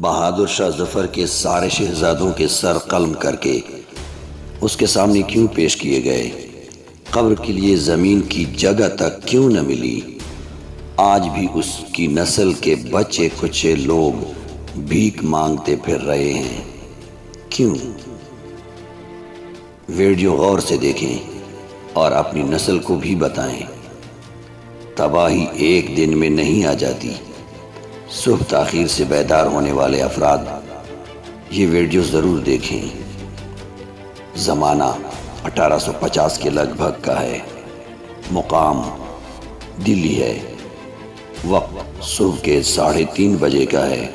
بہادر شاہ ظفر کے سارے شہزادوں کے سر قلم کر کے اس کے سامنے کیوں پیش کیے گئے؟ قبر کے لیے زمین کی جگہ تک کیوں نہ ملی؟ آج بھی اس کی نسل کے بچے کچے لوگ بھیک مانگتے پھر رہے ہیں، کیوں؟ ویڈیو غور سے دیکھیں اور اپنی نسل کو بھی بتائیں۔ تباہی ایک دن میں نہیں آ جاتی۔ صبح تاخیر سے بیدار ہونے والے افراد یہ ویڈیو ضرور دیکھیں۔ زمانہ 1850 کے لگ بھگ کا ہے، مقام دلی ہے، وقت صبح کے 3:30 بجے کا ہے۔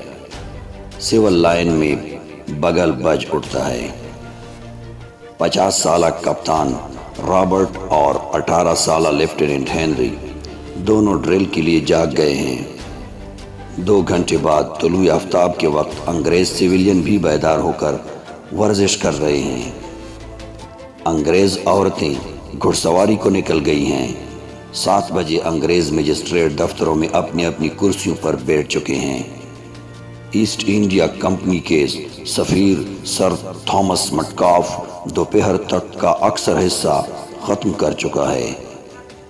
سول لائن میں بغل بج اٹھتا ہے۔ 50 سالہ کپتان رابرٹ اور 18 سالہ لیفٹیننٹ ہنری دونوں ڈرل کے لیے جاگ گئے ہیں۔ 2 گھنٹے بعد طلوع آفتاب کے وقت انگریز سویلین بھی بیدار ہو کر ورزش کر رہے ہیں۔ انگریز عورتیں گھڑ سواری کو نکل گئی ہیں۔ 7 بجے انگریز مجسٹریٹ دفتروں میں اپنی اپنی کرسیوں پر بیٹھ چکے ہیں۔ ایسٹ انڈیا کمپنی کے سفیر سر تھامس مٹکاف دوپہر تک کا اکثر حصہ ختم کر چکا ہے۔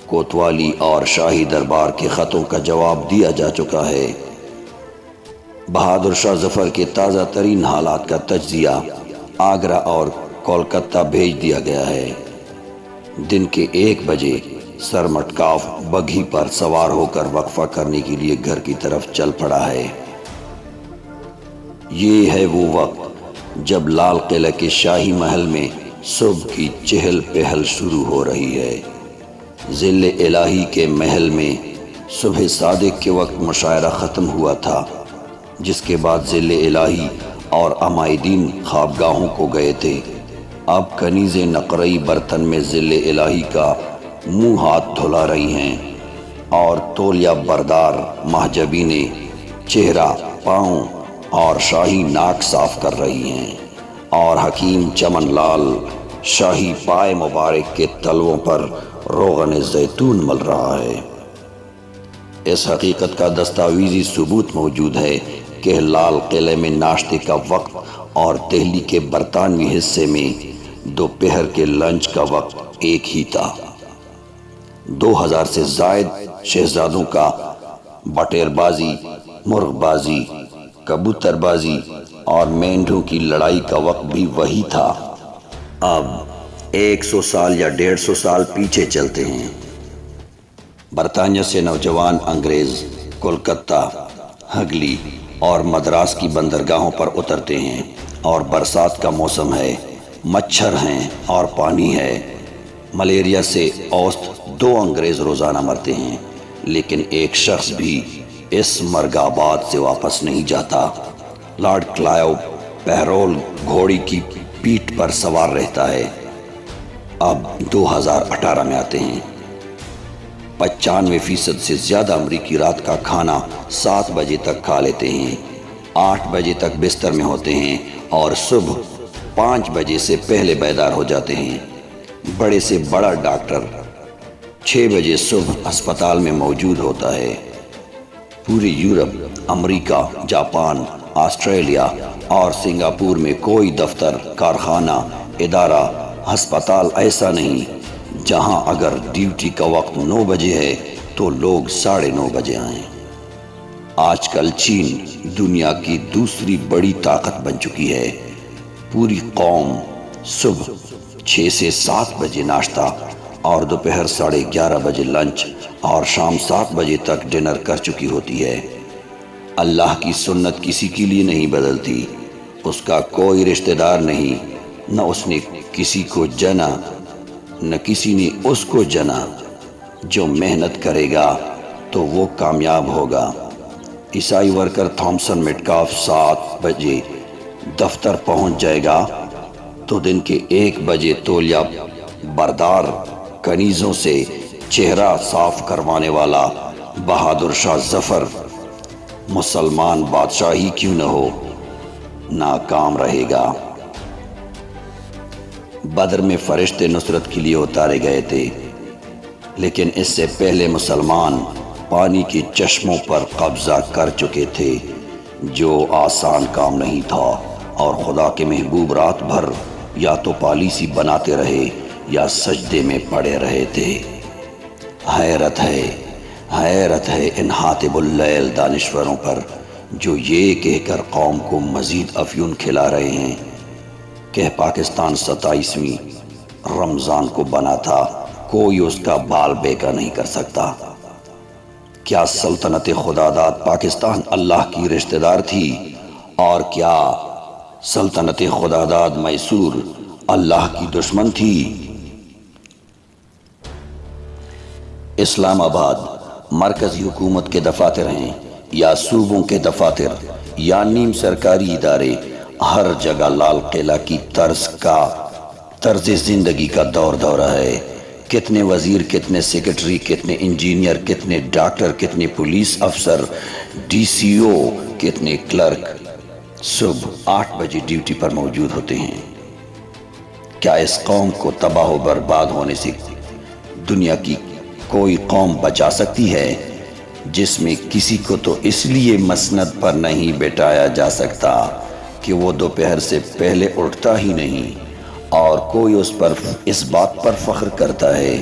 کوتوالی اور شاہی دربار کے خطوں کا جواب دیا جا چکا ہے۔ بہادر شاہ ظفر کے تازہ ترین حالات کا تجزیہ آگرہ اور کولکتہ بھیج دیا گیا ہے۔ دن کے 1 بجے سر مٹکاف بگھی پر سوار ہو کر وقفہ کرنے کے لیے گھر کی طرف چل پڑا ہے۔ یہ ہے وہ وقت جب لال قلعہ کے شاہی محل میں صبح کی چہل پہل شروع ہو رہی ہے۔ ظل الہی کے محل میں صبح صادق کے وقت مشاعرہ ختم ہوا تھا، جس کے بعد ظل الہی اور عمائدین خوابگاہوں کو گئے تھے۔ اب کنیزیں نقرئی برتن میں ظل الہی کا منہ ہاتھ دھلا رہی ہیں اور تولیہ بردار محجبینیں چہرہ، پاؤں اور شاہی ناک صاف کر رہی ہیں، اور حکیم چمن لال شاہی پائے مبارک کے تلووں پر روغن زیتون مل رہا ہے۔ اس حقیقت کا دستاویزی ثبوت موجود ہے کہ لال قلعے میں ناشتے کا وقت اور دہلی کے برطانوی حصے میں دوپہر کے لنچ کا وقت ایک ہی تھا۔ 2000 سے زائد شہزادوں کا بٹیر بازی، مرغ بازی، کبوتر بازی اور مینڈھوں کی لڑائی کا وقت بھی وہی تھا۔ اب 100 سال یا 150 سال پیچھے چلتے ہیں۔ برطانیہ سے نوجوان انگریز کولکتہ، ہگلی اور مدراس کی بندرگاہوں پر اترتے ہیں، اور برسات کا موسم ہے، مچھر ہیں اور پانی ہے۔ ملیریا سے اوسط 2 انگریز روزانہ مرتے ہیں، لیکن ایک شخص بھی اس مرگ آباد سے واپس نہیں جاتا۔ لارڈ کلائیو پہرول گھوڑی کی پیٹھ پر سوار رہتا ہے۔ اب 2018 میں آتے ہیں۔ 95% سے زیادہ امریکی رات کا کھانا 7 بجے تک کھا لیتے ہیں، 8 بجے تک بستر میں ہوتے ہیں اور صبح 5 بجے سے پہلے بیدار ہو جاتے ہیں۔ بڑے سے بڑا ڈاکٹر 6 بجے صبح اسپتال میں موجود ہوتا ہے۔ پوری یورپ، امریکہ، جاپان، آسٹریلیا اور سنگاپور میں کوئی دفتر، کارخانہ، ادارہ، ہسپتال ایسا نہیں جہاں اگر ڈیوٹی کا وقت 9 بجے ہے تو لوگ 9:30 بجے آئیں۔ آج کل چین دنیا کی دوسری بڑی طاقت بن چکی ہے۔ پوری قوم صبح 6 سے 7 بجے ناشتہ اور دوپہر 11:30 بجے لنچ اور شام 7 بجے تک ڈنر کر چکی ہوتی ہے۔ اللہ کی سنت کسی کے لیے نہیں بدلتی۔ اس کا کوئی رشتہ دار نہیں، نہ اس نے کسی کو جنا نہ کسی نے اس کو جنا۔ جو محنت کرے گا تو وہ کامیاب ہوگا۔ عیسائی ورکر تھامسن مٹکاف 7 بجے دفتر پہنچ جائے گا تو دن کے 1 بجے تولیہ بردار کنیزوں سے چہرہ صاف کروانے والا بہادر شاہ ظفر مسلمان بادشاہ ہی کیوں نہ ہو، ناکام رہے گا۔ بدر میں فرشتے نصرت کے لیے اتارے گئے تھے، لیکن اس سے پہلے مسلمان پانی کے چشموں پر قبضہ کر چکے تھے۔ جو آسان کام نہیں تھا، اور خدا کے محبوب رات بھر یا تو پالیسی بناتے رہے یا سجدے میں پڑے رہے تھے۔ حیرت ہے ان حاطب اللیل دانشوروں پر، جو یہ کہہ کر قوم کو مزید افیون کھلا رہے ہیں کہ پاکستان 27ویں رمضان کو بنا تھا، کوئی اس کا بال بیکا نہیں کر سکتا۔ کیا سلطنت خداداد پاکستان اللہ کی رشتہ دار تھی؟ اور کیا سلطنت خداداد میسور اللہ کی دشمن تھی؟ اسلام آباد مرکزی حکومت کے دفاتر ہیں یا صوبوں کے دفاتر یا نیم سرکاری ادارے، ہر جگہ لال قلعہ کی طرز زندگی کا دور دورہ ہے۔ کتنے وزیر، کتنے سیکرٹری، کتنے انجینئر، کتنے ڈاکٹر، کتنے پولیس افسر، ڈی سی او، کتنے کلرک صبح 8 بجے ڈیوٹی پر موجود ہوتے ہیں۔ کیا اس قوم کو تباہ و برباد ہونے سے دنیا کی کوئی قوم بچا سکتی ہے؟ جس میں کسی کو تو اس لیے مسند پر نہیں بٹھایا جا سکتا کہ وہ دوپہر سے پہلے اٹھتا ہی نہیں، اور کوئی اس بات پر فخر کرتا ہے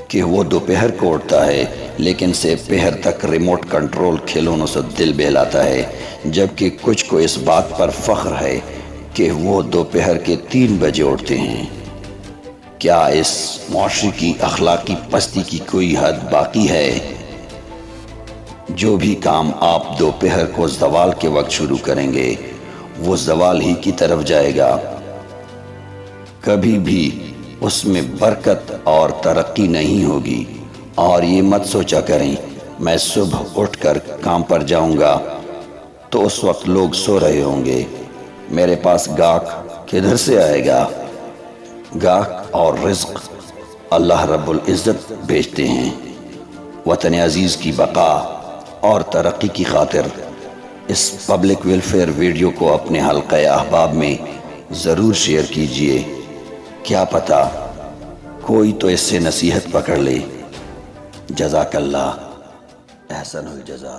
کہ وہ دوپہر کو اٹھتا ہے لیکن سے پہر تک ریموٹ کنٹرول کھلونوں سے دل بہلاتا ہے، جبکہ کچھ کو اس بات پر فخر ہے کہ وہ دوپہر کے 3 بجے اٹھتے ہیں۔ کیا اس معاشرے کی اخلاقی پستی کی کوئی حد باقی ہے؟ جو بھی کام آپ دوپہر کو زوال کے وقت شروع کریں گے وہ زوال ہی کی طرف جائے گا، کبھی بھی اس میں برکت اور ترقی نہیں ہوگی۔ اور یہ مت سوچا کریں میں صبح اٹھ کر کام پر جاؤں گا تو اس وقت لوگ سو رہے ہوں گے، میرے پاس گاہک کدھر سے آئے گا؟ گاہک اور رزق اللہ رب العزت بھیجتے ہیں۔ وطن عزیز کی بقا اور ترقی کی خاطر اس پبلک ویلفیئر ویڈیو کو اپنے حلقہ احباب میں ضرور شیئر کیجئے، کیا پتہ کوئی تو اس سے نصیحت پکڑ لے۔ جزاک اللہ، احسن الجزا۔